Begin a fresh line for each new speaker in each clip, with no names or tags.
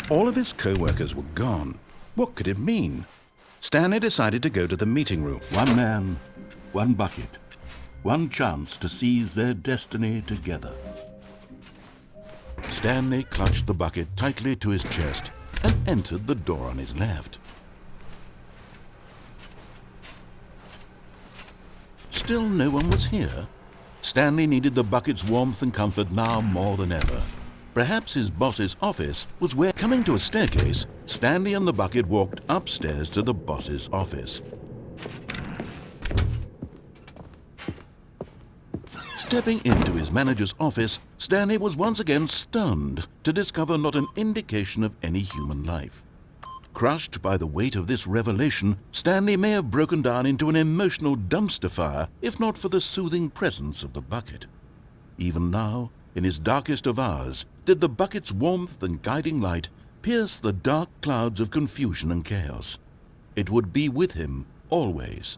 All of his co-workers were gone. What could it mean? Stanley decided to go to the meeting room.
One man, one bucket, one chance to seize their destiny together.
Stanley clutched the bucket tightly to his chest and entered the door on his left. Still no one was here. Stanley needed the bucket's warmth and comfort now more than ever. Perhaps his boss's office was where... Coming to a staircase, Stanley and the bucket walked upstairs to the boss's office. Stepping into his manager's office, Stanley was once again stunned to discover not an indication of any human life. Crushed by the weight of this revelation, Stanley may have broken down into an emotional dumpster fire if not for the soothing presence of the bucket. Even now, in his darkest of hours, did the bucket's warmth and guiding light pierce the dark clouds of confusion and chaos. It would be with him always.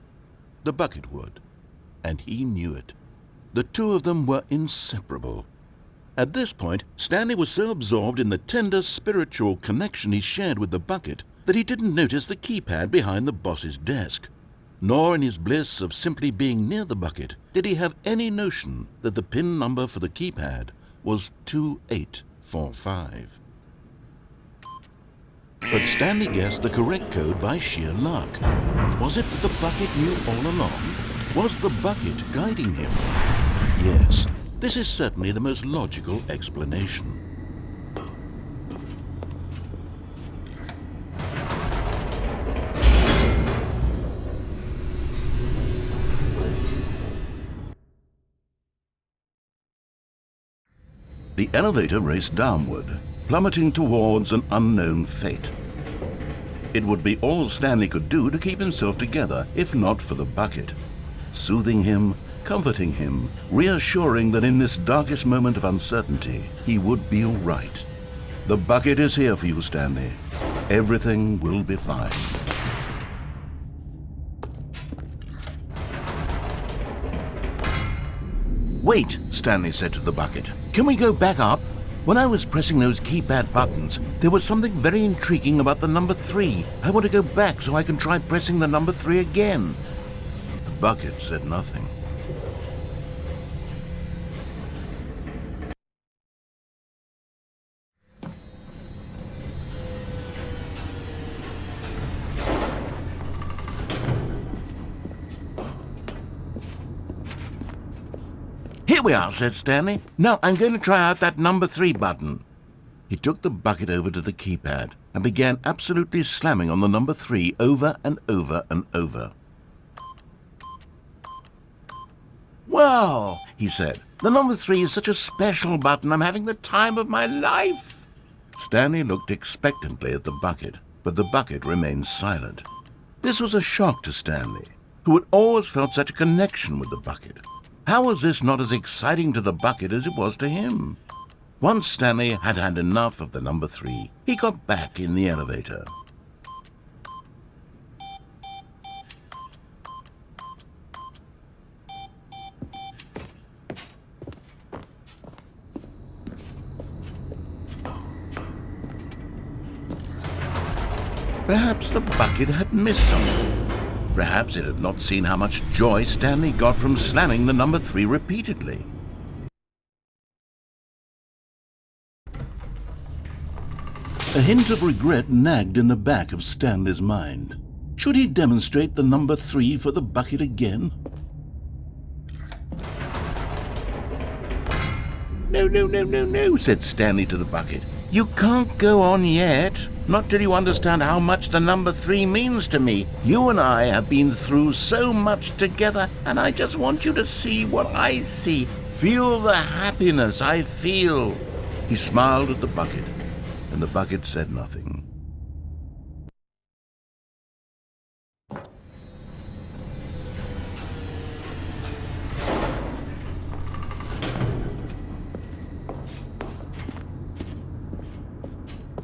The bucket would, and he knew it. The two of them were inseparable. At this point, Stanley was so absorbed in the tender spiritual connection he shared with the bucket that he didn't notice the keypad behind the boss's desk. Nor in his bliss of simply being near the bucket did he have any notion that the PIN number for the keypad was 2845. But Stanley guessed the correct code by sheer luck. Was it that the bucket knew all along? Was the bucket guiding him? Yes. This is certainly the most logical explanation.
The elevator raced downward, plummeting towards an unknown fate. It would be all Stanley could do to keep himself together, if not for the bucket. Soothing him, comforting him, reassuring that in this darkest moment of uncertainty, he would be all right. The bucket is here for you, Stanley. Everything will be fine.
Wait, Stanley said to the bucket. Can we go back up? When I was pressing those keypad buttons, there was something very intriguing about the number 3. I want to go back so I can try pressing the number 3 again.
The bucket said nothing.
Here we are, said Stanley. Now I'm going to try out that number 3 button.
He took the bucket over to the keypad and began absolutely slamming on the number 3 over and over and over.
Wow, he said. The number 3 is such a special button. I'm having the time of my life.
Stanley looked expectantly at the bucket, but the bucket remained silent. This was a shock to Stanley, who had always felt such a connection with the bucket. How was this not as exciting to the bucket as it was to him? Once Stanley had had enough of the number 3, he got back in the elevator. Perhaps the bucket had missed something. Perhaps it had not seen how much joy Stanley got from slamming the number 3 repeatedly. A hint of regret nagged in the back of Stanley's mind. Should he demonstrate the number 3 for the bucket again?
No, said Stanley to the bucket. You can't go on yet. Not till you understand how much the number 3 means to me. You and I have been through so much together, and I just want you to see what I see. Feel the happiness I feel.
He smiled at the bucket, and the bucket said nothing.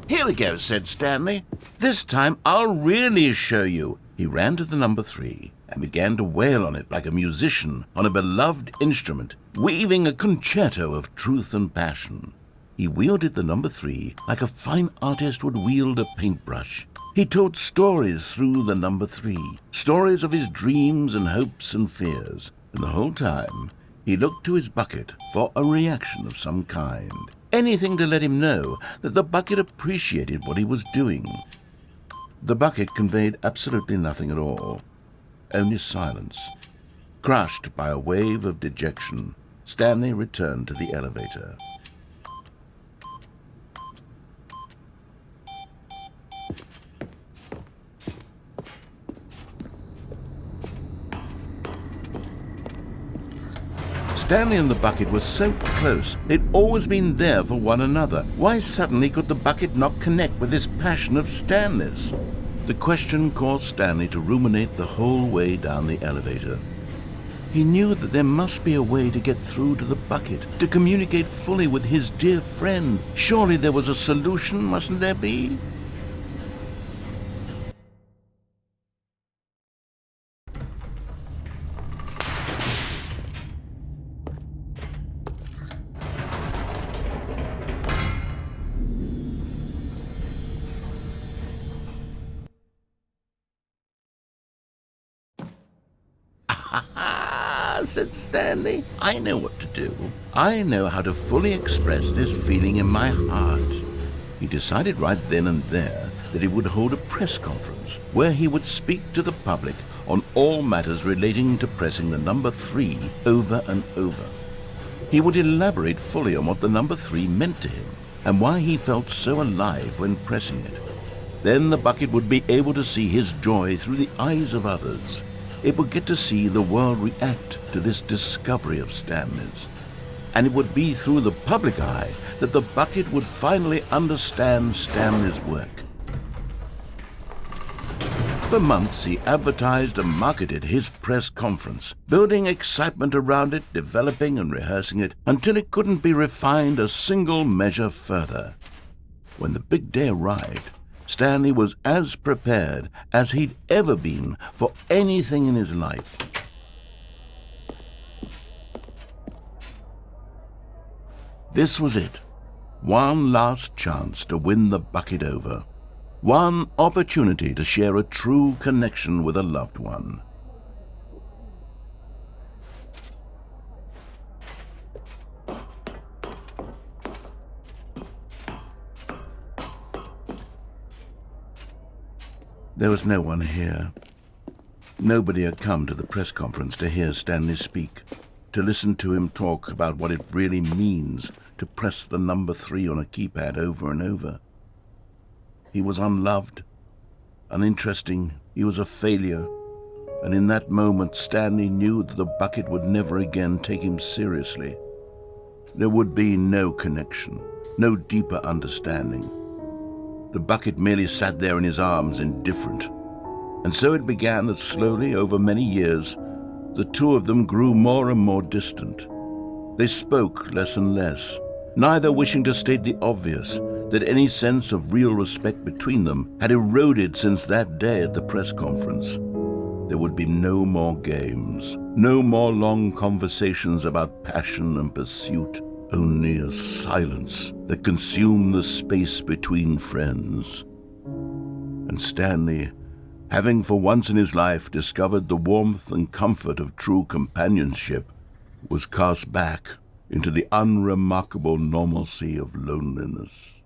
Here we go, said Stanley. This time I'll really show you. He ran to the number 3 and began to wail on it like a musician on a beloved instrument, weaving a concerto of truth and passion.
He wielded the number 3 like a fine artist would wield a paintbrush. He told stories through the number 3, stories of his dreams and hopes and fears, and the whole time he looked to his bucket for a reaction of some kind. Anything to let him know that the bucket appreciated what he was doing. The bucket conveyed absolutely nothing at all, only silence. Crushed by a wave of dejection, Stanley returned to the elevator. Stanley and the bucket were so close. They'd always been there for one another. Why suddenly could the bucket not connect with this passion of Stanley's? The question caused Stanley to ruminate the whole way down the elevator. He knew that there must be a way to get through to the bucket, to communicate fully with his dear friend. Surely there was a solution, mustn't there be? Said Stanley. I know what to do. I know how to fully express this feeling in my heart. He decided right then and there that he would hold a press conference where he would speak to the public on all matters relating to pressing the number 3 over and over. He would elaborate fully on what the number 3 meant to him and why he felt so alive when pressing it. Then the bucket would be able to see his joy through the eyes of others. It would get to see the world react to this discovery of Stanley's. And it would be through the public eye that the bucket would finally understand Stanley's work. For months, he advertised and marketed his press conference, building excitement around it, developing and rehearsing it, until it couldn't be refined a single measure further. When the big day arrived, Stanley was as prepared as he'd ever been for anything in his life. This was it. One last chance to win the bucket over. One opportunity to share a true connection with a loved one. There was no one here. Nobody had come to the press conference to hear Stanley speak, to listen to him talk about what it really means to press the number 3 on a keypad over and over. He was unloved, uninteresting, he was a failure, and in that moment Stanley knew that the bucket would never again take him seriously. There would be no connection, no deeper understanding. The bucket merely sat there in his arms, indifferent. And so it began that slowly, over many years, the two of them grew more and more distant. They spoke less and less, neither wishing to state the obvious, that any sense of real respect between them had eroded since that day at the press conference. There would be no more games, no more long conversations about passion and pursuit, only a silence that consumed the space between friends. And Stanley, having for once in his life discovered the warmth and comfort of true companionship, was cast back into the unremarkable normalcy of loneliness.